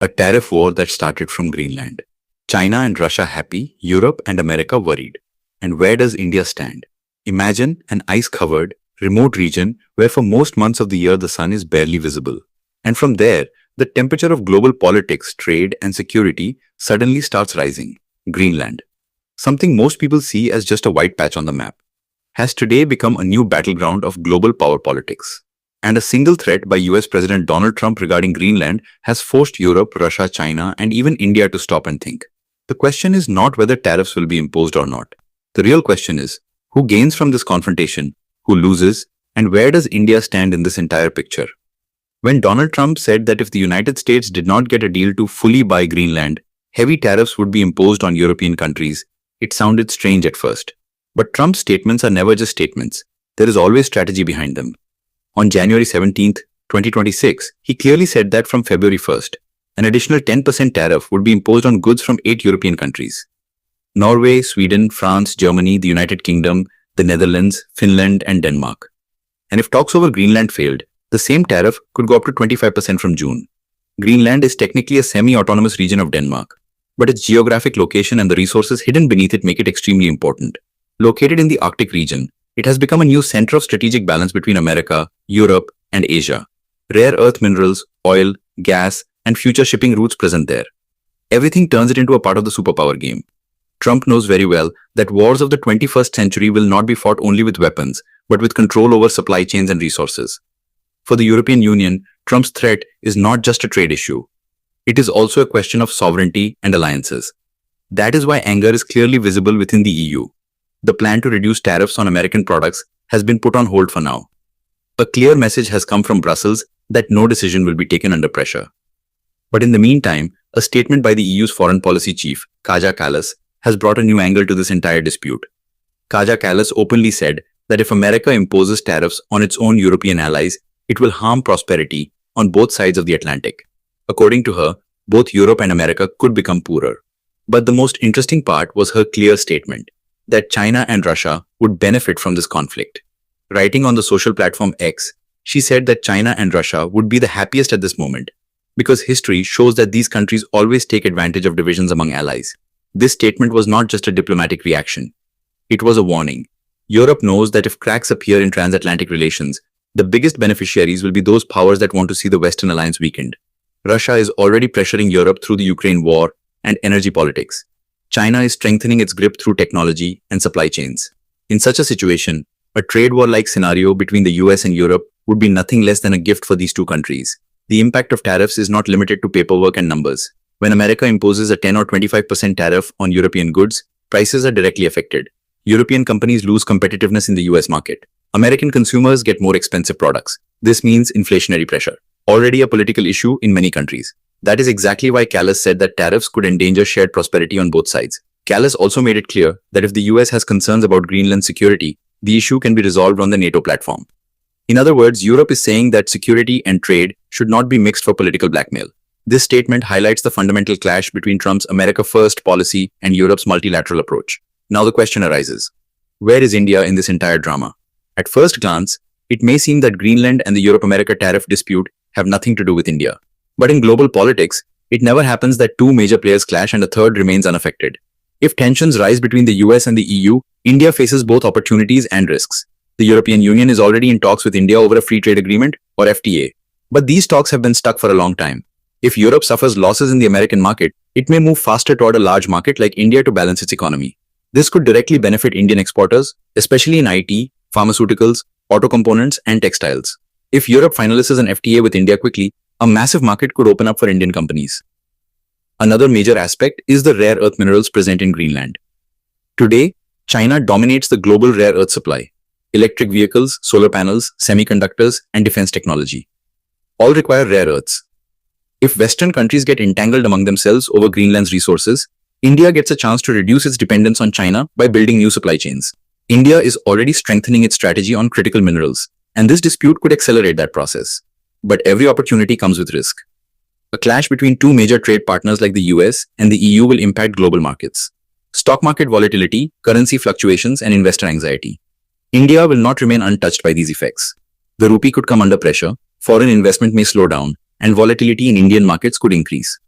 A tariff war that started from Greenland. China and Russia happy, Europe and America worried. And where does India stand? Imagine an ice-covered, remote region where for most months of the year the sun is barely visible. And from there, the temperature of global politics, trade and security suddenly starts rising. Greenland, something most people see as just a white patch on the map, has today become a new battleground of global power politics. And a single threat by US President Donald Trump regarding Greenland has forced Europe, Russia, China, and even India to stop and think. The question is not whether tariffs will be imposed or not. The real question is, who gains from this confrontation, who loses, and where does India stand in this entire picture? When Donald Trump said that if the United States did not get a deal to fully buy Greenland, heavy tariffs would be imposed on European countries, it sounded strange at first. But Trump's statements are never just statements. There is always strategy behind them. On January 17, 2026, he clearly said that from February 1st, an additional 10% tariff would be imposed on goods from 8 European countries: Norway, Sweden, France, Germany, the United Kingdom, the Netherlands, Finland, and Denmark. And if talks over Greenland failed, the same tariff could go up to 25% from June. Greenland is technically a semi-autonomous region of Denmark, but its geographic location and the resources hidden beneath it make it extremely important. Located in the Arctic region, it has become a new center of strategic balance between America, Europe, and Asia. Rare earth minerals, oil, gas, and future shipping routes present there. Everything turns it into a part of the superpower game. Trump knows very well that wars of the 21st century will not be fought only with weapons, but with control over supply chains and resources. For the European Union, Trump's threat is not just a trade issue. It is also a question of sovereignty and alliances. That is why anger is clearly visible within the EU. The plan to reduce tariffs on American products has been put on hold for now. A clear message has come from Brussels that no decision will be taken under pressure. But in the meantime, a statement by the EU's foreign policy chief, 𝐮𝐻𝐿𝐴, has brought a new angle to this entire dispute. 𝐮𝐻𝐿𝐴 openly said that if America imposes tariffs on its own European allies, it will harm prosperity on both sides of the Atlantic. According to her, both Europe and America could become poorer. But the most interesting part was her clear statement that China and Russia would benefit from this conflict. Writing on the social platform X, she said that China and Russia would be the happiest at this moment, because history shows that these countries always take advantage of divisions among allies. This statement was not just a diplomatic reaction. It was a warning. Europe knows that if cracks appear in transatlantic relations, the biggest beneficiaries will be those powers that want to see the Western alliance weakened. Russia is already pressuring Europe through the Ukraine war and energy politics. China is strengthening its grip through technology and supply chains. In such a situation, a trade war-like scenario between the US and Europe would be nothing less than a gift for these two countries. The impact of tariffs is not limited to paperwork and numbers. When America imposes a 10 or 25% tariff on European goods, prices are directly affected. European companies lose competitiveness in the US market. American consumers get more expensive products. This means inflationary pressure, already a political issue in many countries. That is exactly why 𝐻𝐿𝐴 said that tariffs could endanger shared prosperity on both sides. 𝐻𝐿𝐴 also made it clear that if the US has concerns about Greenland's security, the issue can be resolved on the NATO platform. In other words, Europe is saying that security and trade should not be mixed for political blackmail. This statement highlights the fundamental clash between Trump's America First policy and Europe's multilateral approach. Now the question arises, where is India in this entire drama? At first glance, it may seem that Greenland and the Europe-America tariff dispute have nothing to do with India. But in global politics, it never happens that two major players clash and a third remains unaffected. If tensions rise between the US and the EU, India faces both opportunities and risks. The European Union is already in talks with India over a free trade agreement, or FTA. But these talks have been stuck for a long time. If Europe suffers losses in the American market, it may move faster toward a large market like India to balance its economy. This could directly benefit Indian exporters, especially in IT, pharmaceuticals, auto components, and textiles. If Europe finalizes an FTA with India quickly, a massive market could open up for Indian companies. Another major aspect is the rare earth minerals present in Greenland. Today, China dominates the global rare earth supply. Electric vehicles, solar panels, semiconductors, and defense technology all require rare earths. If Western countries get entangled among themselves over Greenland's resources, India gets a chance to reduce its dependence on China by building new supply chains. India is already strengthening its strategy on critical minerals, and this dispute could accelerate that process. But every opportunity comes with risk. A clash between two major trade partners like the US and the EU will impact global markets. Stock market volatility, currency fluctuations, and investor anxiety. India will not remain untouched by these effects. The rupee could come under pressure, foreign investment may slow down, and volatility in Indian markets could increase.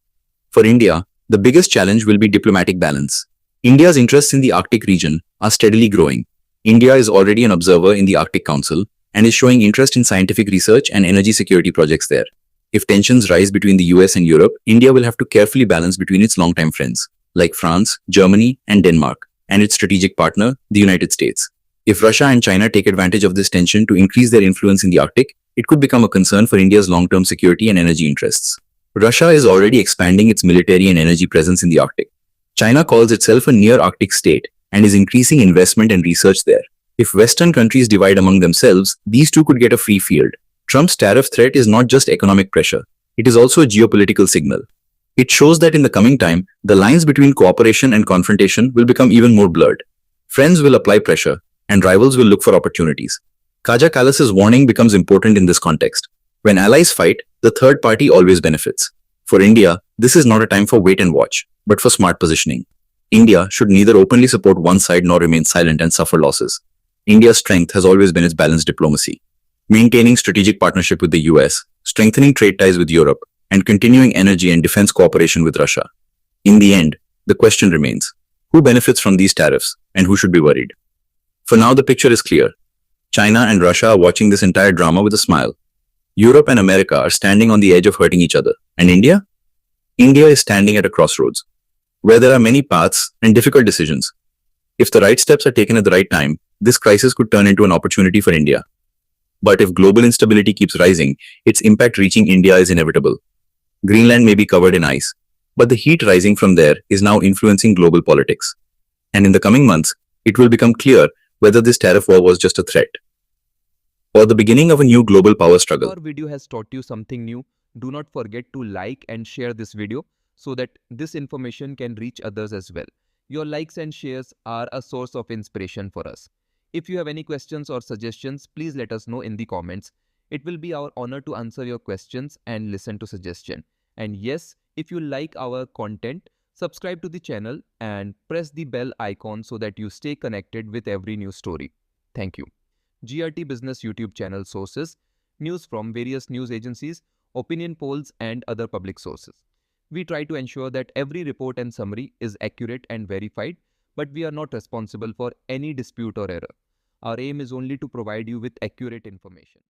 For India, the biggest challenge will be diplomatic balance. India's interests in the Arctic region are steadily growing. India is already an observer in the Arctic Council and is showing interest in scientific research and energy security projects there. If tensions rise between the US and Europe, India will have to carefully balance between its longtime friends, like France, Germany, and Denmark, and its strategic partner, the United States. If Russia and China take advantage of this tension to increase their influence in the Arctic, it could become a concern for India's long-term security and energy interests. Russia is already expanding its military and energy presence in the Arctic. China calls itself a near-Arctic state and is increasing investment and research there. If Western countries divide among themselves, these two could get a free field. Trump's tariff threat is not just economic pressure, it is also a geopolitical signal. It shows that in the coming time, the lines between cooperation and confrontation will become even more blurred. Friends will apply pressure, and rivals will look for opportunities. 𝐮𝐤𝐽𝐿's warning becomes important in this context. When allies fight, the third party always benefits. For India, this is not a time for wait and watch, but for smart positioning. India should neither openly support one side nor remain silent and suffer losses. India's strength has always been its balanced diplomacy. Maintaining strategic partnership with the US, strengthening trade ties with Europe, and continuing energy and defense cooperation with Russia. In the end, the question remains, who benefits from these tariffs and who should be worried? For now, the picture is clear. China and Russia are watching this entire drama with a smile. Europe and America are standing on the edge of hurting each other. And India? India is standing at a crossroads, where there are many paths and difficult decisions. If the right steps are taken at the right time, this crisis could turn into an opportunity for India. But if global instability keeps rising, its impact reaching India is inevitable. Greenland may be covered in ice, but the heat rising from there is now influencing global politics. And in the coming months, it will become clear whether this tariff war was just a threat or the beginning of a new global power struggle. If our video has taught you something new, do not forget to like and share this video so that this information can reach others as well. Your likes and shares are a source of inspiration for us. If you have any questions or suggestions, please let us know in the comments. It will be our honor to answer your questions and listen to suggestions. And yes, if you like our content, subscribe to the channel and press the bell icon so that you stay connected with every new story. Thank you. GRT Business YouTube channel sources, news from various news agencies, opinion polls and other public sources. We try to ensure that every report and summary is accurate and verified, but we are not responsible for any dispute or error. Our aim is only to provide you with accurate information.